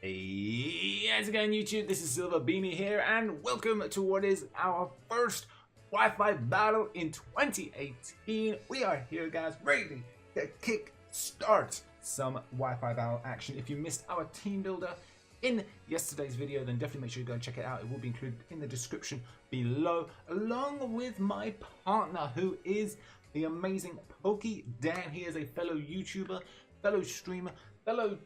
Hey, how's it going, YouTube? This is SilverBeanie here, and welcome to what is our first Wi-Fi battle in 2018. We are here, guys, ready to kick start some Wi-Fi battle action. If you missed our team builder in yesterday's video, then definitely make sure you go and check it out. It will be included in the description below, along with my partner, who is the amazing Pokey Dan. He is a fellow YouTuber, fellow streamer, fellow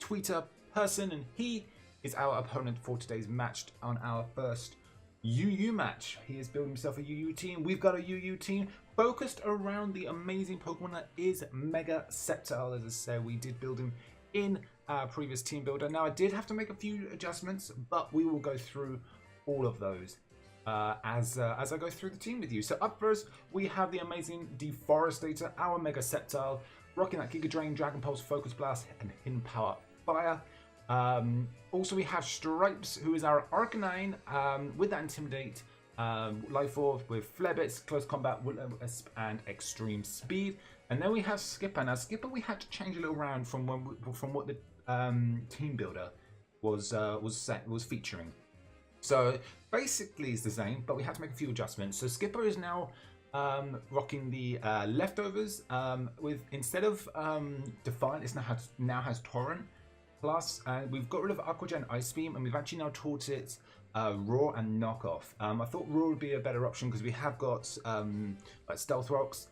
tweeter person, and he is our opponent for today's match on our first UU match. He is building himself a UU team. We've got a UU team focused around the amazing Pokemon that is Mega Sceptile. As I said, we did build him in our previous team builder. Now, I did have to make a few adjustments, but we will go through all of those as I go through the team with you. So up first, we have the amazing Deforestator, our Mega Sceptile, rocking that Giga Drain, Dragon Pulse, Focus Blast, and Hidden Power Fire. Also we have Stripes, who is our Arcanine with that Intimidate, Life Orb with Flare Bits, Close Combat, Will-O-Wisp, and Extreme Speed. And then we have Skipper. Now Skipper we had to change a little around from what the team builder was featuring. So basically it's the same, but we had to make a few adjustments. So Skipper is now rocking the Leftovers with, instead of Defiant, it now has Torrent. Plus, we've got rid of Aqua Jet and Ice Beam, and we've actually now taught it Roar and Knockoff. I thought Roar would be a better option because we have got like Stealth Rocks.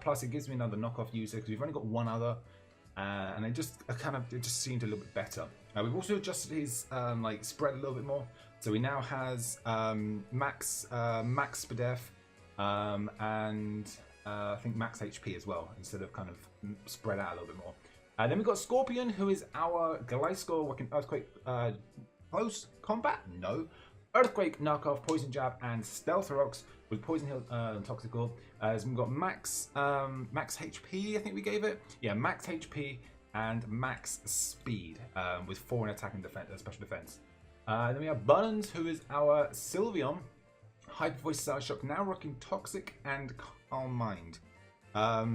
Plus, it gives me another Knockoff user because we've only got one other, and it just seemed a little bit better. We've also adjusted his like spread a little bit more, so he now has max Spadef and I think max HP as well, instead of kind of spread out a little bit more. Then we've got Scorpion, who is our Gliscor, working Earthquake, Close Combat? No. Earthquake, Knockoff, Poison Jab, and Stealth Rocks with Poison Heal and Toxic Orb. So we've got max HP, I think we gave it. Yeah, max HP and max speed with 4 in attack and defense, special defense. Then we have Buttons, who is our Sylveon, Hyper Voice, Style Shock, now rocking Toxic and Calm Mind.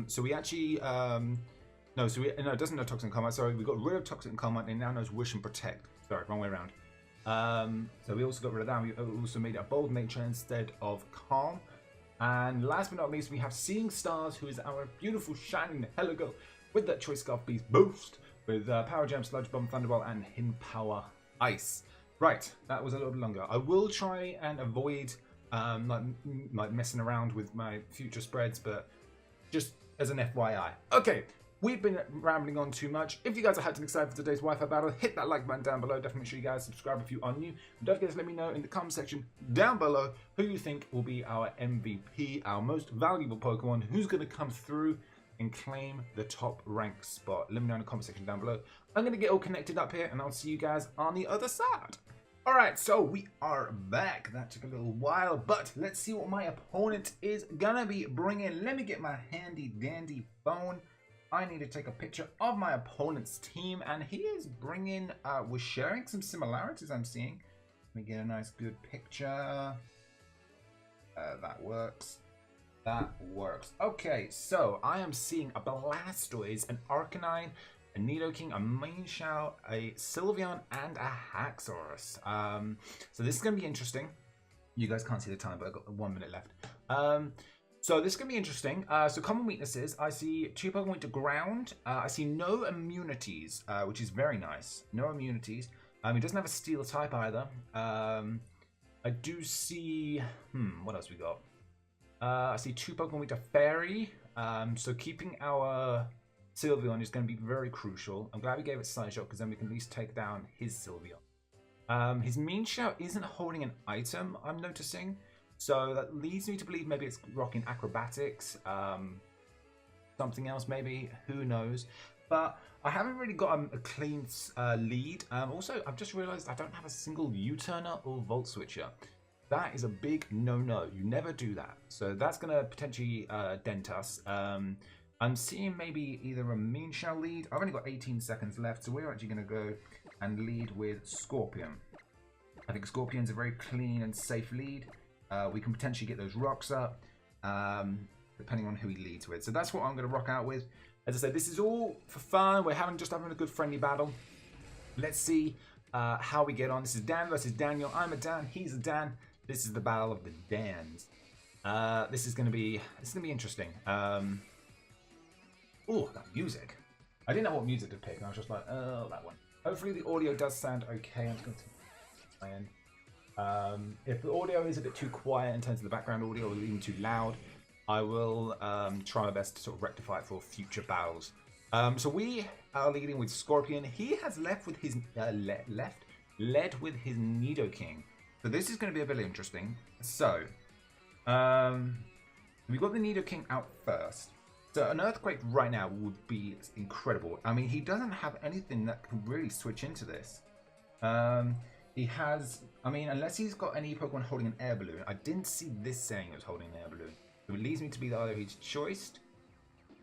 So we actually... No, it doesn't know Toxic and Calm Mind. Sorry, we got rid of Toxic and Calm Mind, and it now knows Wish and Protect. Sorry, wrong way around. So we also got rid of that. We also made it a Bold Nature instead of Calm. And last but not least, we have Seeing Stars, who is our beautiful shining Heligo with that Choice Scarf Beast boost with Power Gem, Sludge Bomb, Thunderbolt, and Hidden Power Ice. Right, that was a little bit longer. I will try and avoid like messing around with my future spreads, but just as an FYI. Okay. We've been rambling on too much. If you guys are hyped and excited for today's Wi-Fi battle, hit that like button down below. Definitely make sure you guys subscribe if you are new. And don't forget to let me know in the comment section down below who you think will be our MVP, our most valuable Pokemon, who's going to come through and claim the top rank spot. Let me know in the comment section down below. I'm going to get all connected up here, and I'll see you guys on the other side. Alright, so we are back. That took a little while, but let's see what my opponent is going to be bringing. Let me get my handy dandy phone. I need to take a picture of my opponent's team, and he is bringing, we're sharing some similarities I'm seeing. Let me get a nice good picture. That works. That works. Okay, so I am seeing a Blastoise, an Arcanine, a Nidoking, a Mienshao, a Sylveon, and a Haxorus. So this is going to be interesting. You guys can't see the time, but I've got 1 minute left. So this is going to be interesting. So common weaknesses, I see 2 Pokemon weak to ground. I see no immunities, which is very nice. No immunities. He doesn't have a steel type either. I do see... what else we got? I see 2 Pokemon weak to Fairy. So keeping our Sylveon is going to be very crucial. I'm glad we gave it Side Shot, because then we can at least take down his Sylveon. His Mienshao isn't holding an item, I'm noticing. So that leads me to believe maybe it's rocking Acrobatics, something else maybe, who knows. But I haven't really got a clean lead. Also, I've just realized I don't have a single U-turner or Volt Switcher. That is a big no-no. You never do that. So that's going to potentially dent us. I'm seeing maybe either a Mienshao lead. I've only got 18 seconds left, so we're actually going to go and lead with Scorpion. I think Scorpion's a very clean and safe lead. We can potentially get those rocks up, depending on who he leads with. So that's what I'm going to rock out with. As I said, this is all for fun. We're just having a good friendly battle. Let's see how we get on. This is Dan versus Daniel. I'm a Dan. He's a Dan. This is the battle of the Dans. This is gonna be interesting. Oh, that music! I didn't know what music to pick. I was just like, oh, that one. Hopefully the audio does sound okay. I'm just going to my end. If the audio is a bit too quiet in terms of the background audio or even too loud, I will try my best to sort of rectify it for future battles. So we are leading with Scorpion. He has led with his Nidoking. So this is going to be a bit interesting. So we got the Nidoking out first. So an Earthquake right now would be incredible. I mean, he doesn't have anything that can really switch into this. He has, I mean, unless he's got any Pokemon holding an air balloon. I didn't see this saying it was holding an air balloon. So it leads me to be either he's choiced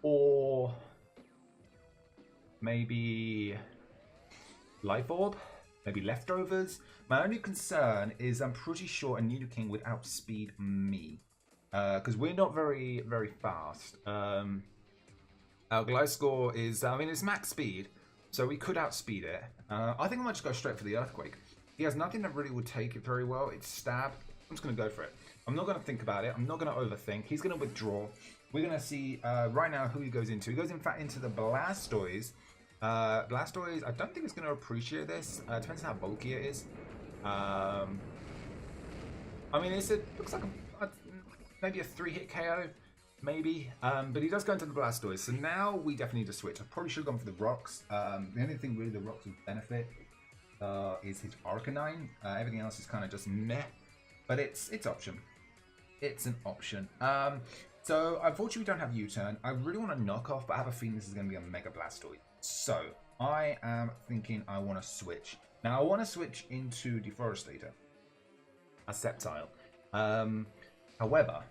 or maybe Life Orb, maybe Leftovers. My only concern is I'm pretty sure a Nidoking would outspeed me. Because we're not very fast. Our Gliscor is, I mean, it's max speed, so we could outspeed it. I think I might just go straight for the Earthquake. He has nothing that really would take it very well. It's Stab. I'm just going to go for it. I'm not going to think about it. I'm not going to overthink. He's going to withdraw. We're going to see right now who he goes into. He goes, in fact, into the Blastoise. Blastoise, I don't think it's going to appreciate this. Depends on how bulky it is. I mean, looks like maybe a 3-hit KO, maybe. But he does go into the Blastoise. So now we definitely need to switch. I probably should have gone for the Rocks. The only thing really the Rocks would benefit is his Arcanine. Everything else is kind of just meh. But it's option. It's an option. So unfortunately we don't have U-turn. I really want to knock off, but I have a feeling this is going to be a Mega Blastoise. So I am thinking I want to switch. Now I want to switch into Deforestator, a Sceptile. However,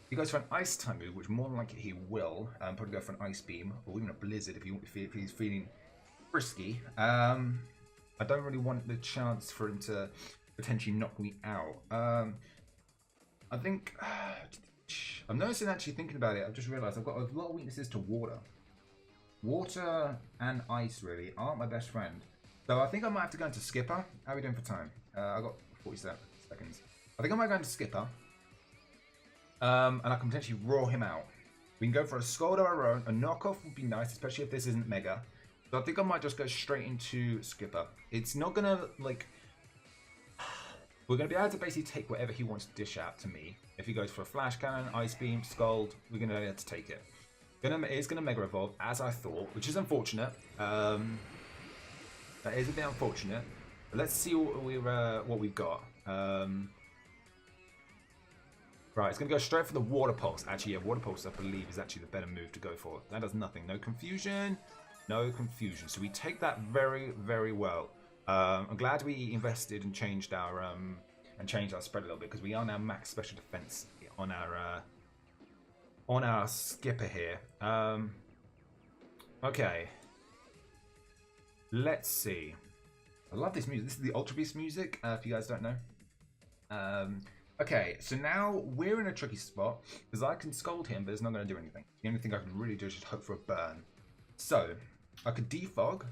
he goes for an Ice type move, which more than likely he will. Probably go for an Ice Beam or even a Blizzard if he's feeling frisky. I don't really want the chance for him to potentially knock me out. I think I'm noticing, actually thinking about it, I've just realised I've got a lot of weaknesses to water. Water and ice really aren't my best friend. So I think I might have to go into Skipper. How are we doing for time? I got 47 seconds. I think I might go into Skipper. And I can potentially roar him out. We can go for a Scald of our own. A knockoff would be nice, especially if this isn't Mega. So I think I might just go straight into Skipper. It's not gonna, like... We're gonna be able to basically take whatever he wants to dish out to me. If he goes for a Flash Cannon, Ice Beam, Scald, we're gonna be able to take it. It's gonna Mega Evolve, as I thought, which is unfortunate. That is a bit unfortunate. But let's see what we've got. Right, it's going to go straight for the Water Pulse. Actually, yeah, Water Pulse, I believe, is actually the better move to go for. That does nothing. No confusion. No confusion. So we take that very, very well. I'm glad we invested and changed our spread a little bit, because we are now max special defense on our Skipper here. Okay. Let's see. I love this music. This is the Ultra Beast music, if you guys don't know. Okay, so now we're in a tricky spot, because I can Scold him, but it's not going to do anything. The only thing I can really do is just hope for a burn. So, I could defog.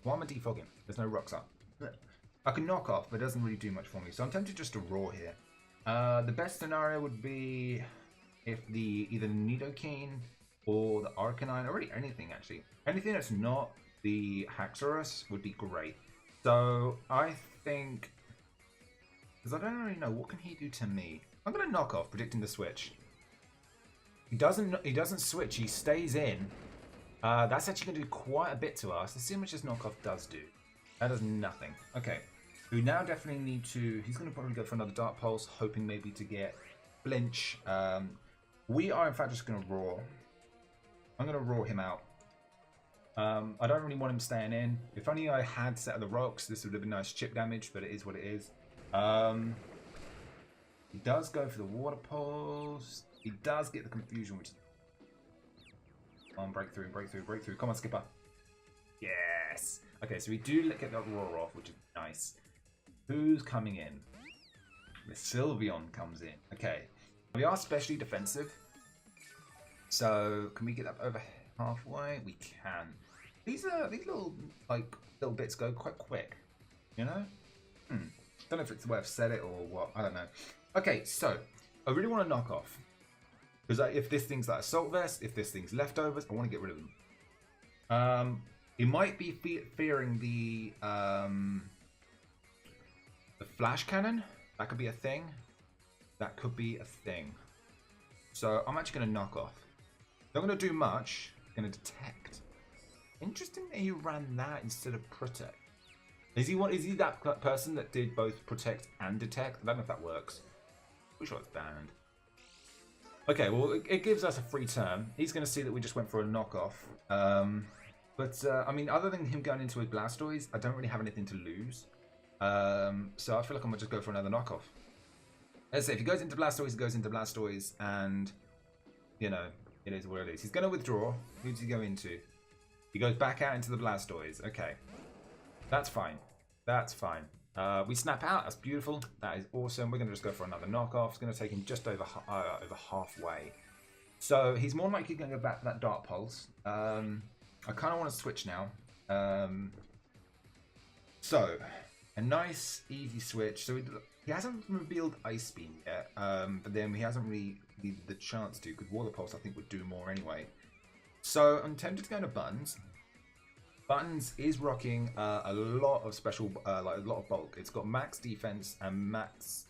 Why am I defogging? There's no rocks up. I can knock off, but it doesn't really do much for me. So I'm tempted just to roar here. The best scenario would be if either the Nidoking or the Arcanine, or really anything actually. Anything that's not the Haxorus would be great. So I think... because I don't really know, what can he do to me? I'm going to knock off, predicting the switch. He doesn't switch, he stays in. That's actually going to do quite a bit to us. Let's see how much this knockoff does do. That does nothing. Okay, we now definitely need to... he's going to probably go for another Dark Pulse, hoping maybe to get Flinch. We are in fact just going to roar. I'm going to roar him out. I don't really want him staying in. If only I had set of the rocks, this would have been nice chip damage, but it is what it is. He does go for the Water Pulse. He does get the confusion, which is... come on, breakthrough, breakthrough, breakthrough. Come on, Skipper. Yes! Okay, so we do get that roar off, which is nice. Who's coming in? The Sylveon comes in. Okay. We are specially defensive. So, can we get up over halfway? We can. These little, like, little bits go quite quick. You know? Don't know if it's the way I've said it or what. I don't know. Okay, so I really want to knock off. Because if this thing's like assault vest, if this thing's leftovers, I want to get rid of them. He might be fearing the flash cannon. That could be a thing. That could be a thing. So I'm actually going to knock off. Not going to do much. I'm going to detect. Interesting that he ran that instead of protect. Is he that person that did both protect and detect? I don't know if that works. Pretty sure it's banned. Okay, well it gives us a free turn. He's going to see that we just went for a knockoff. I mean, other than him going into his Blastoise, I don't really have anything to lose. So I feel like I'm going to just go for another knockoff. As I say, if he goes into Blastoise, he goes into Blastoise, and, you know, it is what it is. He's going to withdraw. Who does he go into? He goes back out into the Blastoise. Okay. That's fine. That's fine. We snap out. That's beautiful. That is awesome. We're going to just go for another knockoff. It's going to take him just over halfway. So he's more likely going to go back to that Dark Pulse. I kind of want to switch now. So, a nice, easy switch. So he hasn't revealed Ice Beam yet, but then he hasn't really needed the chance to, because Water Pulse I think would do more anyway. So I'm tempted to go into Buttons. Buttons is rocking a lot of special, like a lot of bulk. It's got max defense and max,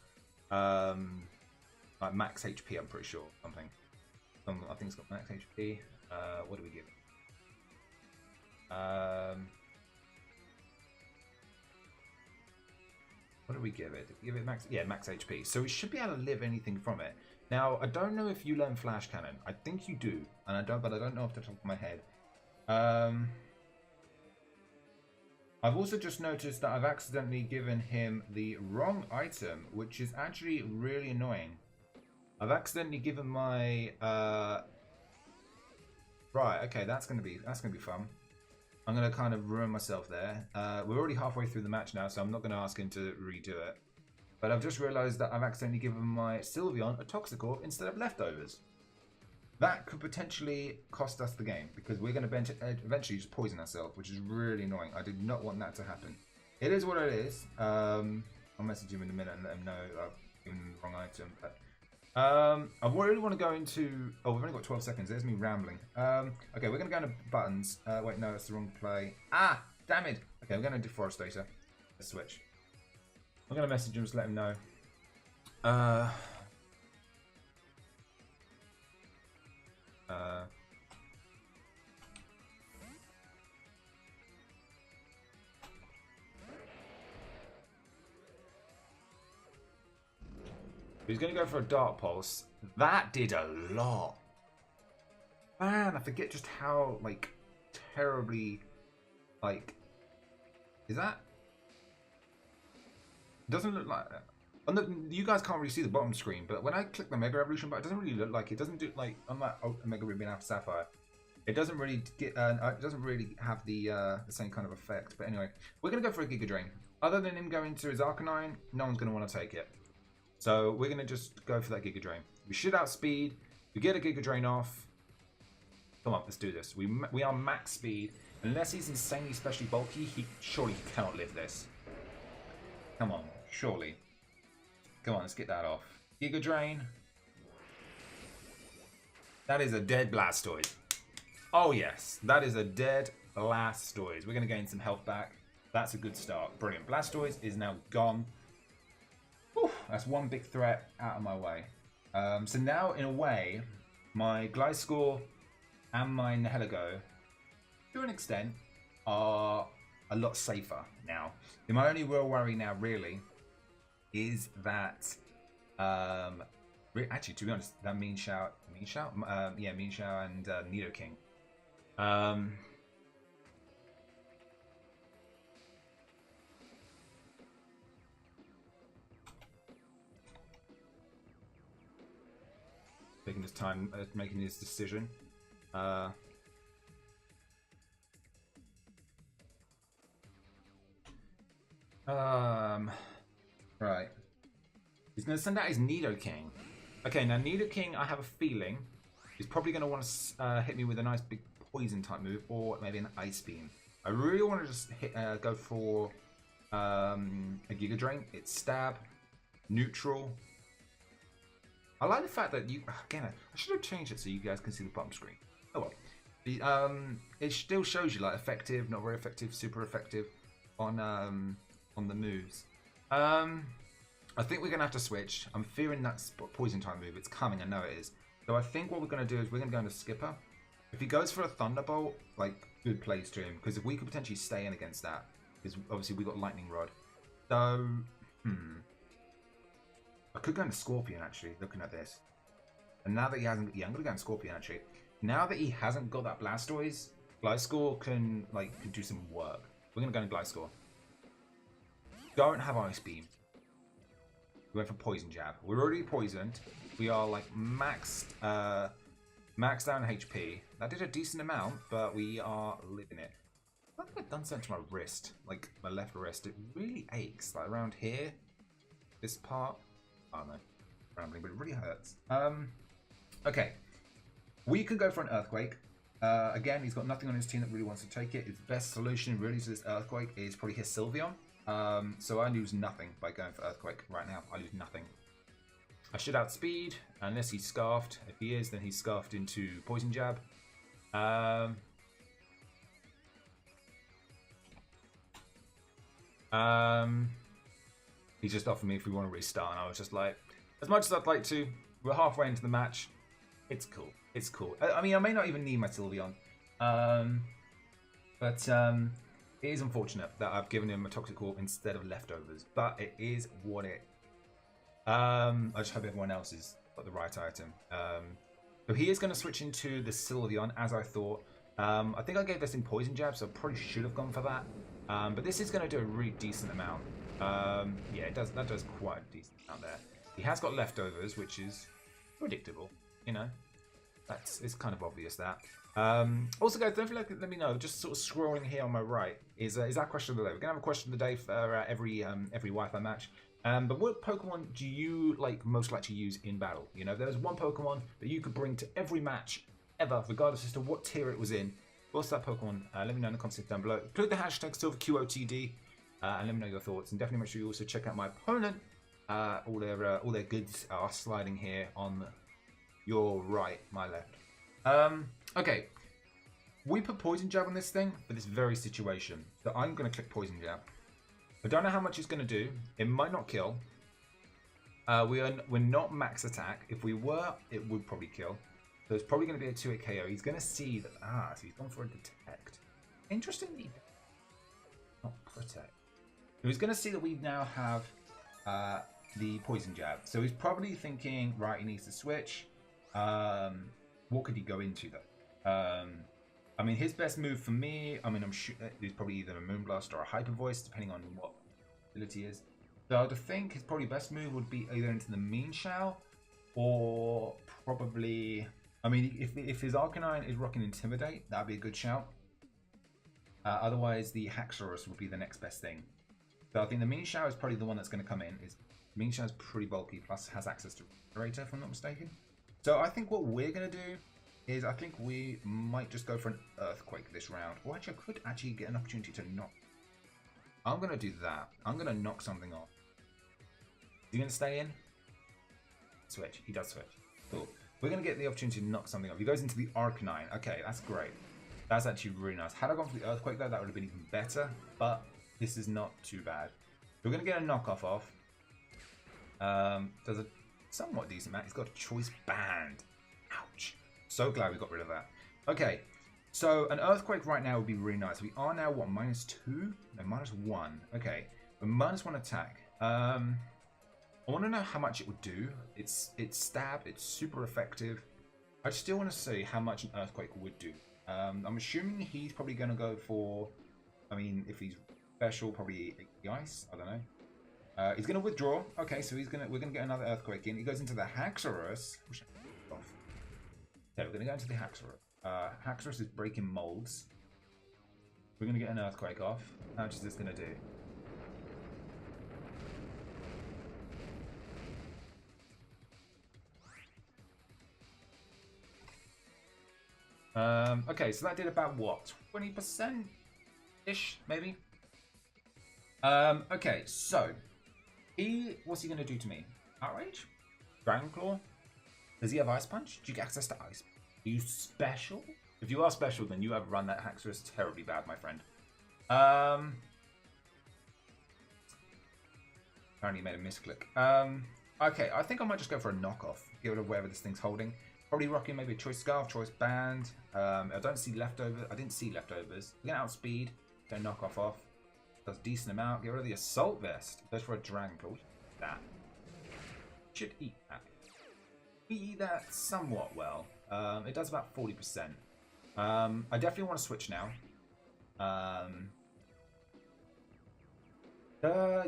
like max HP. I'm pretty sure something. I think it's got max HP. What do we give? What do we give it? Give it max, yeah, max HP. So we should be able to live anything from it. Now I don't know if you learn Flash Cannon. I think you do, and but I don't know off the top of my head. I've also just noticed that I've accidentally given him the wrong item, which is actually really annoying. I've accidentally given my right. Okay, that's gonna be fun. I'm gonna kind of ruin myself there. We're already halfway through the match now, so I'm not gonna ask him to redo it. But I've just realised that I've accidentally given my Sylveon a Toxicroak instead of leftovers. That could potentially cost us the game, because we're going to eventually just poison ourselves, which is really annoying. I did not want that to happen. It is what it is. I'll message him in a minute and let him know I've given him the wrong item. But, I really want to go into... Oh, we've only got 12 seconds. There's me rambling. Okay, we're going to go into Buttons. Wait, no, that's the wrong play. Ah, damn it. Okay, we're going to Deforestator. Let's switch. I'm going to message him, just let him know. He's going to go for a Dark Pulse. That did a lot. Man, I forget just how, like, terribly, like, is that? It doesn't look like that. You guys can't really see the bottom screen, but when I click the Mega Evolution button, it doesn't really look like it. Doesn't do like on that Mega Ruby and Alpha Sapphire. It doesn't really get. It doesn't really have the same kind of effect. But anyway, we're gonna go for a Giga Drain. Other than him going to his Arcanine, no one's gonna want to take it. So we're gonna just go for that Giga Drain. We should outspeed. We get a Giga Drain off. Come on, let's do this. We are max speed. Unless he's insanely specially bulky, surely he cannot live this. Come on, surely. Come on, let's get that off. Giga Drain. That is a dead Blastoise. Oh yes, that is a dead Blastoise. We're going to gain some health back. That's a good start. Brilliant. Blastoise is now gone. Whew, that's one big threat out of my way. So now, in a way, my Gliscor and my Nihilego, to an extent, are a lot safer now. My only real worry now, really, is that, actually, to be honest, that Mean Shao and Nidoking. Taking his time, making his decision. Right. He's going to send out his Nidoking. Okay, now Nidoking, I have a feeling, is probably going to want to hit me with a nice big poison type move, or maybe an Ice Beam. I really want to just go for a Giga Drain. It's stab, neutral. I like the fact that you, again, I should have changed it so you guys can see the bottom screen. Oh well. It still shows you like effective, not very effective, super effective on the moves. I think we're gonna have to switch. I'm fearing that poison time move. It's coming, I know it is. So I think what we're gonna do is we're gonna go into Skipper. If he goes for a Thunderbolt, like good play stream, because if we could potentially stay in against that, because obviously we got Lightning Rod. So I could go into Scorpion actually, looking at this. And now that he hasn't, yeah, I'm gonna go into Scorpion actually. Now that he hasn't got that Blastoise, Gliscor can do some work. We're gonna go into Gliscor. Don't have Ice Beam. We went for Poison Jab. We're already poisoned. We are like maxed down HP. That did a decent amount, but we are living it. I think I've done something to my wrist, like my left wrist. It really aches, like around here. This part. I don't know, rambling, but it really hurts. Okay. We can go for an Earthquake. Again, he's got nothing on his team that really wants to take it. His best solution really to this Earthquake is probably his Sylveon. So I lose nothing by going for Earthquake right now. I lose nothing. I should outspeed, unless he's Scarfed. If he is, then he's Scarfed into Poison Jab. He just offered me if we want to restart, and I was just like, as much as I'd like to, we're halfway into the match. It's cool. It's cool. I mean, I may not even need my Sylveon. But it is unfortunate that I've given him a Toxic Orb instead of Leftovers. But it is what it... I just hope everyone else has got the right item. So he is going to switch into the Sylveon, as I thought. I think I gave this in Poison Jab, so I probably should have gone for that. But this is going to do a really decent amount. Yeah, that does quite a decent amount there. He has got Leftovers, which is predictable, you know. It's kind of obvious that. Also, guys, don't forget to let me know. Just sort of scrolling here on my right is our question of the day. We're gonna have a question of the day for every Wi-Fi match. But what Pokemon do you most like to use in battle? You know, there's one Pokemon that you could bring to every match ever, regardless as to what tier it was in. What's that Pokemon? Let me know in the comments down below. Include the hashtag SilverQOTD and let me know your thoughts. And definitely make sure you also check out my opponent. All their goods are sliding here on your right, my left. Okay. We put Poison Jab on this thing for this very situation. So I'm going to click Poison Jab. I don't know how much it's going to do. It might not kill. We're not max attack. If we were, it would probably kill. So it's probably going to be a 2-hit KO. He's going to see that... so he's gone for a Detect. Interestingly, not Protect. So he's going to see that we now have the Poison Jab. So he's probably thinking, right, he needs to switch. What could he go into though? I mean, his best move for me, I mean, I'm sure is probably either a Moonblast or a Hyper Voice, depending on what ability is. So I would think his probably best move would be either into the Mean Shell or probably, I mean, if his Arcanine is rocking Intimidate, that'd be a good shout. Otherwise, the Haxorus would be the next best thing. So I think the Mean Shell is probably the one that's going to come in. Mean Shell is pretty bulky, plus has access to Regenerator, if I'm not mistaken. So I think what we're going to do is I think we might just go for an Earthquake this round. Or actually, I could actually get an opportunity to knock. I'm going to do that. I'm going to knock something off. Is he going to stay in? Switch. He does switch. Cool. We're going to get the opportunity to knock something off. He goes into the Arcanine. Okay, that's great. That's actually really nice. Had I gone for the Earthquake though, that would have been even better. But this is not too bad. We're going to get a knockoff off. Does a somewhat decent amount. He's got a Choice Band. Ouch. So glad we got rid of that. Okay. So an Earthquake right now would be really nice. We are now, what, -2? No, -1. Okay. We're -1 attack. I want to know how much it would do. It's stab. It's super effective. I still want to see how much an Earthquake would do. I'm assuming he's probably going to go for, I mean, if he's special, probably the Ice. I don't know. He's going to withdraw. Okay, so we're going to get another Earthquake in. He goes into the Haxorus. Okay, we're going to go into the Haxorus. Haxorus is breaking molds. We're going to get an Earthquake off. How much is this going to do? Okay, so that did about what? 20%? ish, maybe. Okay, so what's he gonna do to me? Outrage? Dragon Claw? Does he have Ice Punch? Do you get access to Ice? Are you special? If you are special, then you have run that Haxorus terribly bad, my friend. Apparently you made a misclick. Okay, I think I might just go for a knockoff. Get rid of whatever this thing's holding. Probably rocking maybe a Choice Scarf, Choice Band. I don't see leftovers. I didn't see leftovers. Get outspeed. Go knockoff off. Does decent amount. Get rid of the Assault Vest. Goes for a Dragon Claw. That. Should eat that. We eat that somewhat well. It does about 40%. I definitely want to switch now.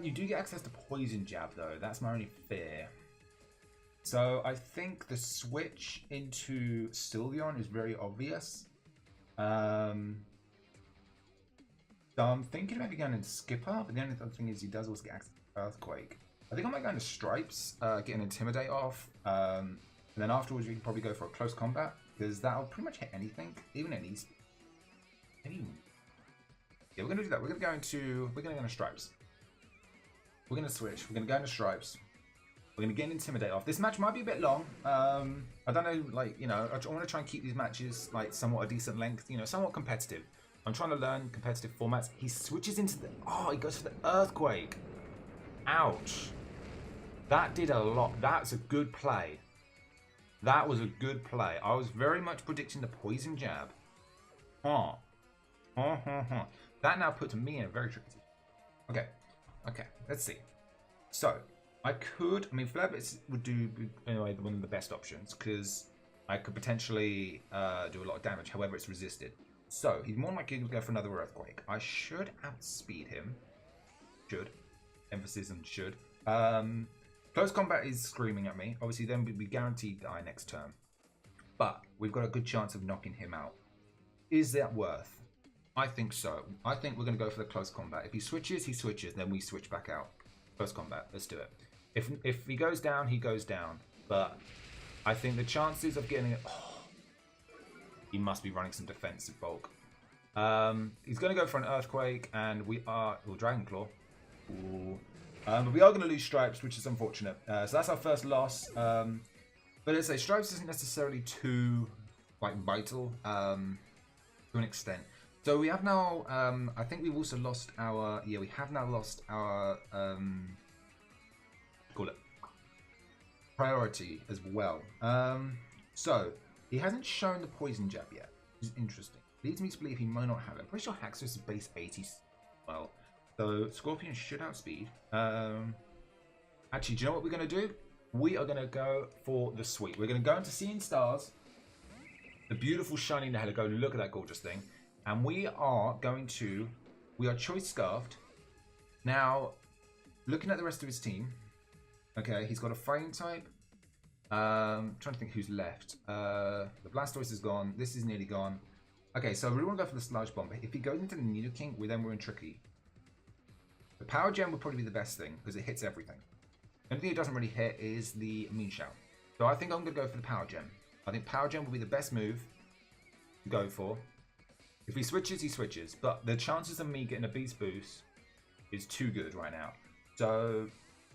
You do get access to Poison Jab though. That's my only fear. So I think the switch into Sylveon is very obvious. So I'm thinking maybe going into Skipper, but the only other thing is he does also get access to Earthquake. I think I might go into Stripes, get an Intimidate off, and then afterwards we can probably go for a Close Combat, because that'll pretty much hit anything, even at least. Yeah, we're gonna do that. We're gonna go into Stripes. We're gonna switch. We're gonna go into Stripes. We're gonna get an Intimidate off. This match might be a bit long. I don't know, like, you know, I want to try and keep these matches like somewhat a decent length, you know, somewhat competitive. I'm trying to learn competitive formats. He switches into the he goes for the Earthquake. Ouch. That did a lot. That's a good play. That was a good play. I was very much predicting the Poison Jab. That now puts me in a very tricky situation. Okay, let's see. So, I mean, Flare Blitz would do, anyway, one of the best options, because I could potentially do a lot of damage, however it's resisted. So, he's more likely to go for another Earthquake. I should outspeed him. Should. Emphasis on should. Close Combat is screaming at me. Obviously, then we guaranteed die next turn. But we've got a good chance of knocking him out. Is that worth? I think so. I think we're going to go for the Close Combat. If he switches, he switches. Then we switch back out. Close Combat. Let's do it. If he goes down, he goes down. But I think the chances of getting it... he must be running some defensive bulk. He's going to go for an Earthquake, and we are... Dragon Claw. Ooh. But we are going to lose Stripes, which is unfortunate. So that's our first loss. But as I say, Stripes isn't necessarily too vital to an extent. So we have now, I think we've also lost our, we have now lost our, call it, priority as well. So he hasn't shown the Poison Jab yet, which is interesting. Leads me to believe he might not have it. I'm pretty sure Haxorus is base 80 well. So Scorpion should outspeed. Actually, do you know what we're going to do? We are going to go for the sweep. We're going to go into Seeing Stars. The beautiful shining the hell. Go look at that gorgeous thing. And we are Choice Scarfed. Now, looking at the rest of his team. Okay, he's got a Fighting type. Trying to think who's left. The Blastoise is gone. This is nearly gone. Okay, so we really want to go for the Sludge Bomb. But if he goes into the Nidoking, then we're in tricky. The Power Gem would probably be the best thing, because it hits everything. The only thing it doesn't really hit is the Mean Shout. So I think I'm going to go for the Power Gem. I think Power Gem will be the best move to go for. If he switches, he switches. But the chances of me getting a Beast Boost is too good right now. So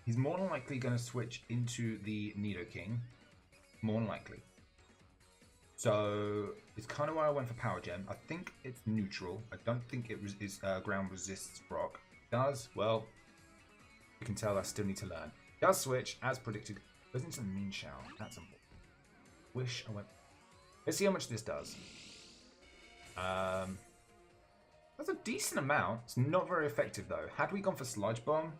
he's more than likely going to switch into the Nidoking. More than likely. So it's kind of why I went for Power Gem. I think it's neutral. I don't think it is ground resists rock. Does, well, you can tell I still need to learn. Does switch, as predicted. Goes into the Mean Shout. That's important. Wish I went... Let's see how much this does. That's a decent amount. It's not very effective, though. Had we gone for Sludge Bomb...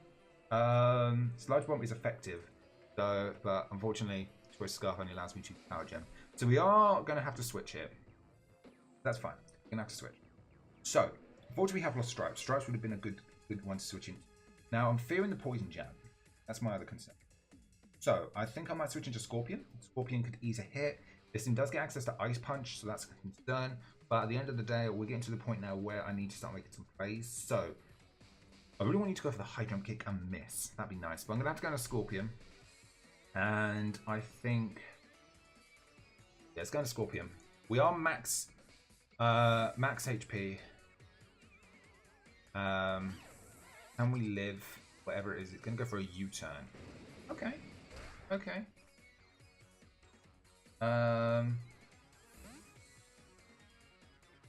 Sludge Bomb is effective. So, but unfortunately, Choice Scarf only allows me to Power Gem. So we are going to have to switch here. That's fine. We're going to have to switch. So, unfortunately, we have lost Stripes. Stripes would have been a good one to switch in. Now, I'm fearing the Poison Jab. That's my other concern. So, I think I might switch into Scorpion. Scorpion could ease a hit. This thing does get access to Ice Punch, so that's a concern. But at the end of the day, we're getting to the point now where I need to start making some plays. So, I really want you to go for the high jump kick and miss. That'd be nice. But I'm going to have to go into Scorpion. And I think... yeah, let's go into Scorpion. We are max HP. Can we live? Whatever it is, it's gonna go for a U-turn. Okay. Okay.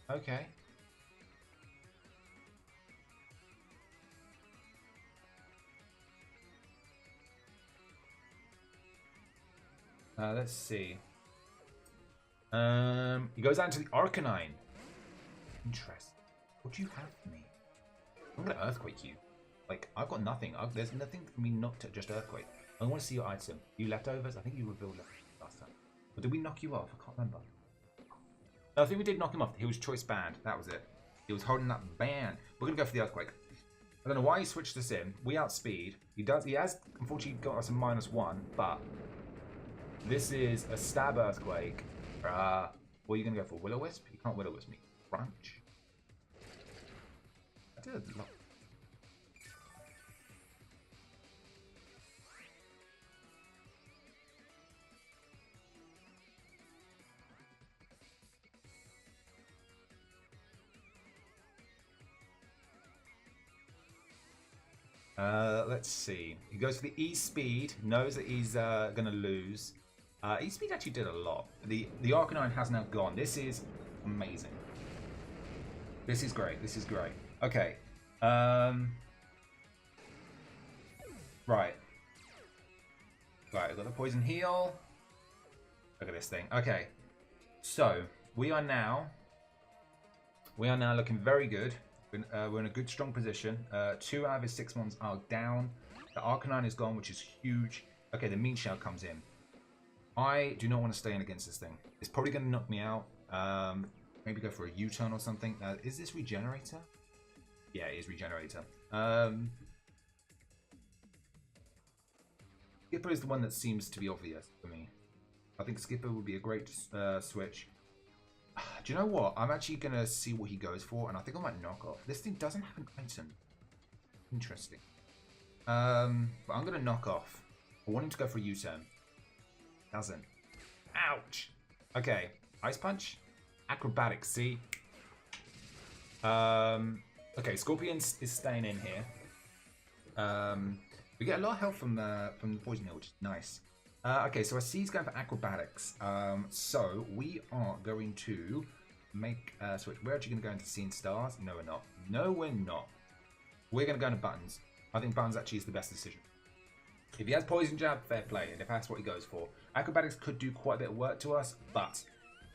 Okay. Let's see. He goes out to the Arcanine. Interesting. What do you have for me? I'm gonna Earthquake you. Like, I've got nothing. There's nothing for me not to just Earthquake. I want to see your item. You leftovers? I think you revealed last time. Or did we knock you off? I can't remember. No, I think we did knock him off. He was choice banned. That was it. He was holding that ban. We're gonna go for the Earthquake. I don't know why he switched this in. We outspeed. He has unfortunately got us a -1, but this is a stab Earthquake. What are you gonna go for? Will-O-Wisp? You can't Will-O-Wisp me. Crunch. I did a lot. Let's see. He goes for the E-Speed, knows that he's going to lose. E-Speed actually did a lot. The Arcanine has now gone. This is amazing. This is great. This is great. Okay. Right. Right, I've got the Poison Heal. Look at this thing. Okay. So, we are now looking very good. We're in a good, strong position. 2 out of his 6 ones are down. The Arcanine is gone, which is huge. Okay, the Mean Shell comes in. I do not want to stay in against this thing. It's probably going to knock me out. Maybe go for a U-turn or something. Is this Regenerator? Yeah, it is Regenerator. Skipper is the one that seems to be obvious for me. I think Skipper would be a great switch. Do you know what? I'm actually going to see what he goes for, and I think I might knock off. This thing doesn't have an item. Interesting. But I'm going to knock off. I want him to go for a U-turn. Doesn't. Ouch! Okay. Ice Punch. Acrobatics, see? Okay, Scorpion is staying in here. We get a lot of help from the Poison Hill, which is nice. Okay, so I see he's going for Acrobatics. So we are going to make a switch. We're actually going to go into Seeing Stars. No, we're not. No, we're not. We're going to go into Buttons. I think Buttons actually is the best decision. If he has Poison Jab, fair play. And if that's what he goes for. Acrobatics could do quite a bit of work to us, but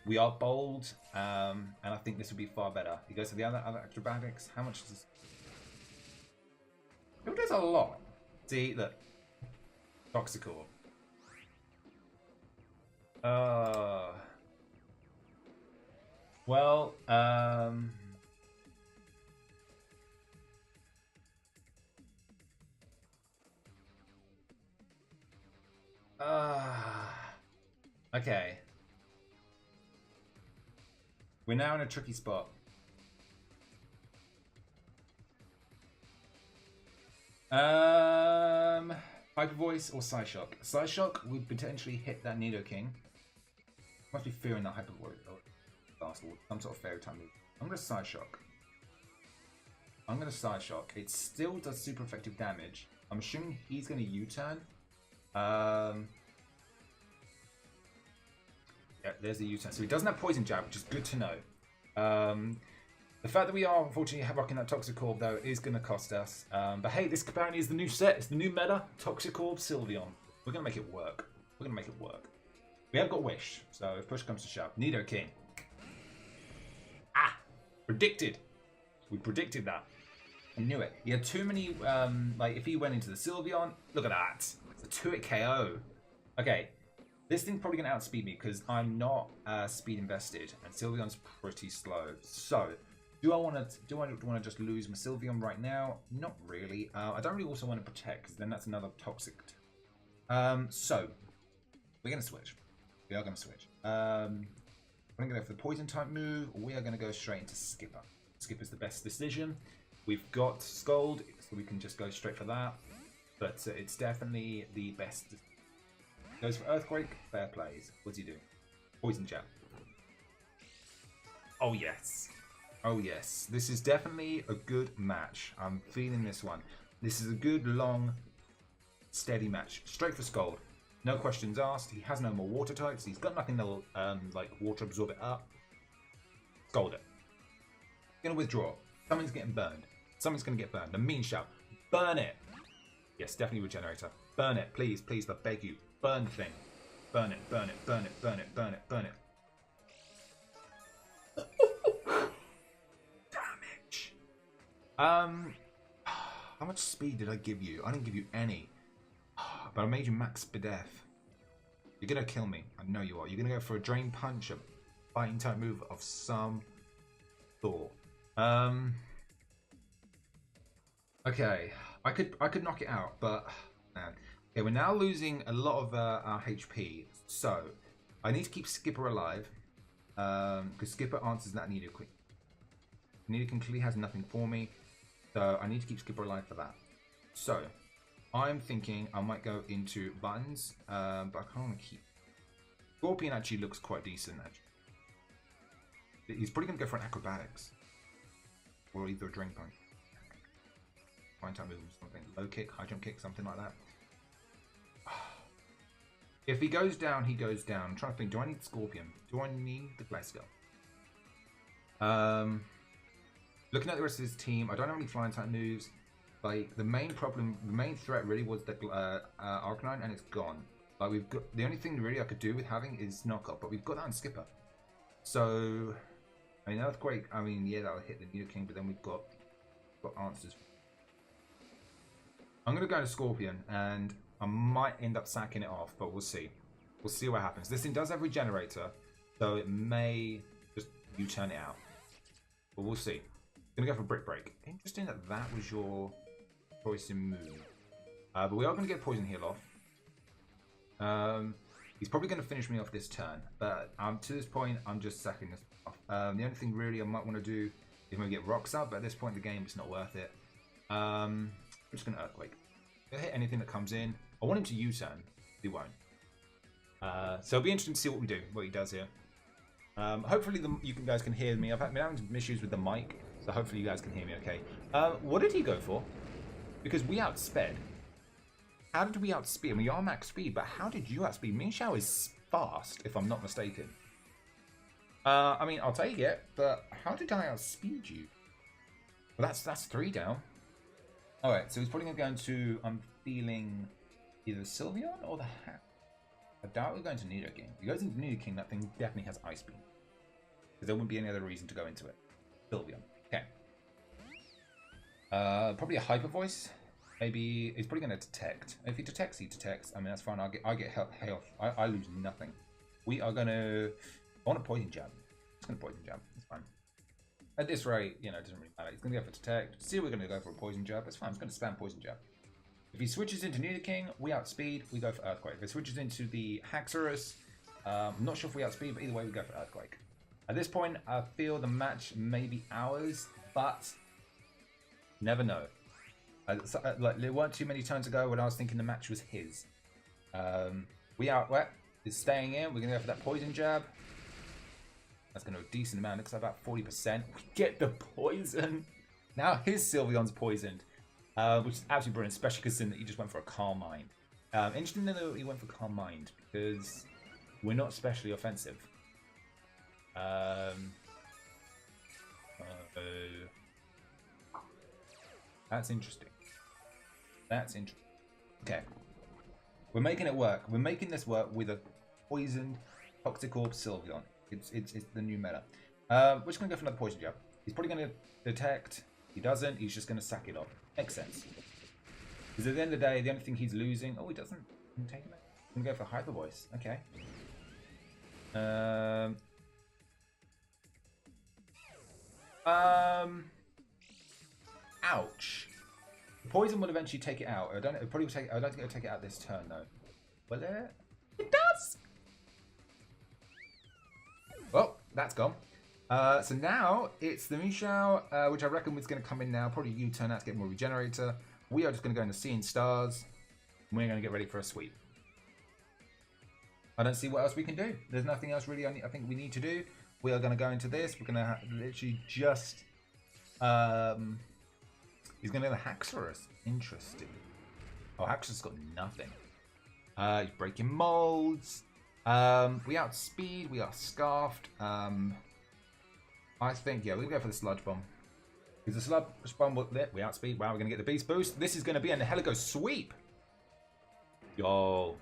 we are bold. And I think this would be far better. He goes for the other Acrobatics. How much does this? It does a lot. See, look. Toxicor. Well, okay. We're now in a tricky spot. Hyper Voice or Psyshock? Psyshock would potentially hit that Nidoking. Must be fearing that Hyper Voice or some sort of fairy type move. I'm gonna Psyshock. It still does super effective damage. I'm assuming he's gonna U-turn. Yeah, there's the U-turn. So he doesn't have Poison Jab, which is good to know. The fact that we are unfortunately rocking that Toxicorp though is going to cost us. But hey, this apparently is the new set. It's the new meta. Toxicorp, Sylveon. We're going to make it work. We have got Wish, so if push comes to shove. Nidoking. Ah! Predicted. We predicted that. I knew it. He had too many, like if he went into the Sylveon, look at that. It's a 2-hit KO. Okay. This thing's probably going to outspeed me because I'm not speed invested and Sylveon's pretty slow. So, do I want to just lose my Sylveon right now? Not really. I don't really also want to protect because then that's another toxic. So, we're going to switch. We are going to switch. We're going to go for the poison type move. We are going to go straight into Skipper. Skipper's the best decision. We've got Scold, so we can just go straight for that. But it's definitely the best. Goes for Earthquake, fair plays. What's he do? Poison Jab. Oh yes. Oh yes, this is definitely a good match. I'm feeling this one. This is a good, long, steady match. Straight for Scald. No questions asked. He has no more water types. He's got nothing that'll like water absorb it up. Scald it. Gonna withdraw. Something's getting burned. Something's gonna get burned. The mean shout. Burn it. Yes, definitely regenerator. Burn it, please, please, I beg you. Burn the thing. Burn it, burn it, burn it, burn it, burn it, burn it. Damage. How much speed did I give you? I didn't give you any. But I made you max speed F. You're gonna kill me. I know you are. You're gonna go for a drain punch, a fighting type move of some sort. Okay. I could knock it out, but man. Okay, we're now losing a lot of our HP. So I need to keep Skipper alive. Because Skipper answers that Nidoking. Nidoking clearly has nothing for me. So I need to keep Skipper alive for that. So I'm thinking I might go into buttons, but I kind of want to keep. Scorpion actually looks quite decent. Actually, he's probably going to go for an acrobatics, or either a drain punch, fine time move, something, low kick, high jump kick, something like that. If he goes down, he goes down. I'm trying to think. Do I need Scorpion? Do I need the Glasgow? Looking at the rest of his team, I don't have any flying type moves. Like the main problem, the main threat really was that Arcanine, and it's gone. Like we've got the only thing really I could do with having is knock up, but we've got that on Skipper. So I mean Earthquake. I mean yeah, that'll hit the Nidoking, but then we've got answers. I'm gonna go to Scorpion, and I might end up sacking it off, but we'll see. We'll see what happens. This thing does have Regenerator, so it may just U-turn it out, but we'll see. Gonna go for Brick Break. Interesting that that was your poison move. But we are going to get Poison Heal off. He's probably going to finish me off this turn. But to this point, I'm just sacking this off. The only thing really I might want to do is maybe get Rocks up. But at this point in the game, it's not worth it. I'm just going to Earthquake. He'll hit anything that comes in. I want him to U-turn. He won't. So it'll be interesting to see what he does here. Hopefully you guys can hear me. I've been having some issues with the mic. So hopefully you guys can hear me okay. What did he go for? Because we outsped. How did we outspeed? I mean, you are max speed, but how did you outspeed? Minxiao is fast, if I'm not mistaken. I mean, I'll take it, but how did I outspeed you? Well, that's 3 down. Alright, so he's probably going to I'm feeling either Sylveon or the Hat. I doubt we're going to Nidoking. If he goes into Nidoking, that thing definitely has Ice Beam. Because there wouldn't be any other reason to go into it. Sylveon. Okay. Probably a Hyper Voice. Maybe he's probably going to detect. If he detects, he detects. I mean, that's fine. I get health. I lose nothing. We are going to. I want a Poison Jab. It's going to Poison Jab. It's fine. At this rate, you know, it doesn't really matter. He's going to go for detect. See, we're going to go for a Poison Jab. It's fine. It's going to spam Poison Jab. If he switches into Nidoking, we outspeed. We go for Earthquake. If he switches into the Haxorus, I'm not sure if we outspeed, but either way, we go for Earthquake. At this point, I feel the match may be ours, but never know. Like there weren't too many turns ago when I was thinking the match was his. We out wet. It's staying in. We're gonna go for that Poison Jab. That's gonna do a decent amount. Looks like about 40%. We get the poison. Now his Sylveon's poisoned, which is absolutely brilliant, especially considering that he just went for a Calm Mind. Interesting that he went for Calm Mind because we're not especially offensive. That's interesting. That's interesting. Okay. We're making it work. We're making this work with a poisoned Toxic Orb Sylveon. It's the new meta. We're just going to go for another Poison Jab. He's probably going to detect. He doesn't. He's just going to sack it off. Makes sense. Because at the end of the day, the only thing he's losing... Oh, he doesn't. Take it. I'm going to go for Hyper Voice. Okay. Ouch. The poison will eventually take it out. I don't think it'll take it out this turn though. Will it? It does. Well, that's gone. So now it's the Minxiao, which I reckon was going to come in now. Probably U-turn out to get more Regenerator. We are just going to go into Seeing Stars. And we're going to get ready for a sweep. I don't see what else we can do. There's nothing else really I think we need to do. we are going to go into this. We're going to literally just... he's going to go Haxorus. Interesting. Oh, Haxorus got nothing. He's breaking molds. We outspeed. We are scarfed. I think, yeah, we're going to go for the Sludge Bomb. Because the Sludge Bomb will lit. We outspeed. Wow, we're going to get the Beast Boost. This is going to be an Heligo Sweep. Yo.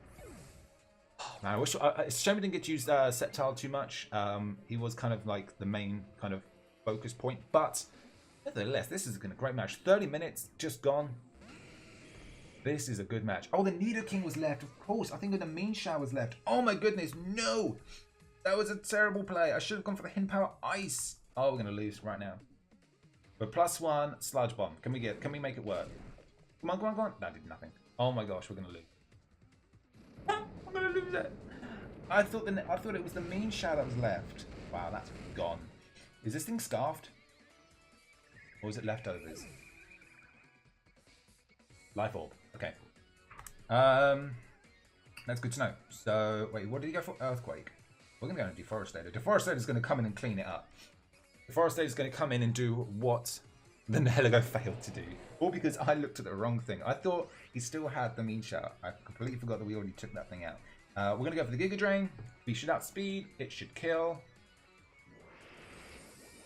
Oh, man, I wish... it's a shame we didn't get to use Sceptile too much. He was kind of like the main kind of focus point. But, nevertheless, this is a great match. 30 minutes, just gone. This is a good match. Oh, the Nidoking was left, of course. I think the Mean Shower was left. Oh my goodness, no! That was a terrible play. I should have gone for the Hidden Power Ice. Oh, we're gonna lose right now. But +1 Sludge Bomb. Can we make it work? Come on, come on, come on. That did nothing. Oh my gosh, we're gonna lose. I'm gonna lose it. I thought it was the Mean Shower that was left. Wow, that's gone. Is this thing scarfed? Or is it leftovers? Life Orb. Okay. That's good to know. So, wait, what did he go for? Earthquake. We're going to go into Deforestator. Deforestator is going to come in and clean it up. Deforestator is going to come in and do what the Heligo failed to do. All because I looked at the wrong thing. I thought he still had the Mean Shower. I completely forgot that we already took that thing out. We're going to go for the Giga Drain. We should outspeed. It should kill.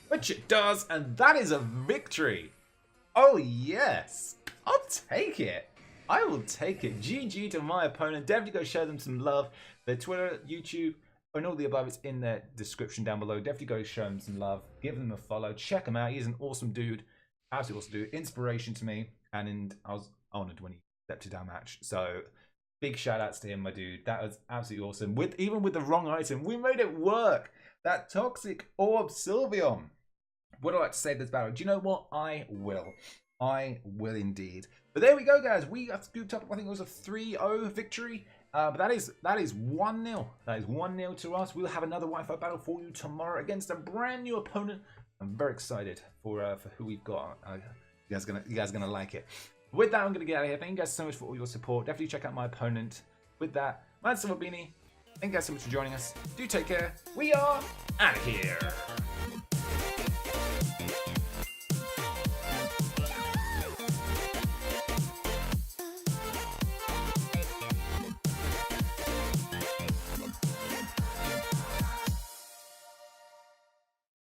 Which it does, and that is a victory. Oh, yes. I'll take it. I will take it. GG to my opponent. Definitely go show them some love. Their Twitter, YouTube, and all the above is in the description down below. Definitely go show them some love. Give them a follow. Check him out. He's an awesome dude. Absolutely awesome dude. Inspiration to me. And I was honored when he accepted our match. So big shout outs to him, my dude. That was absolutely awesome. Even with the wrong item, we made it work. That Toxic Orb Sylveon. What do I like to say this battle? Do you know what? I will. I will indeed. But there we go, guys. We got scooped up. I think it was a 3-0 victory. But that is 1-0. That is 1-0 to us. We'll have another Wi-Fi battle for you tomorrow against a brand new opponent. I'm very excited for who we've got. You guys gonna like it. With that, I'm gonna get out of here. Thank you guys so much for all your support. Definitely check out my opponent. With that, my name's SilverBeanie. Thank you guys so much for joining us. Do take care. We are out of here.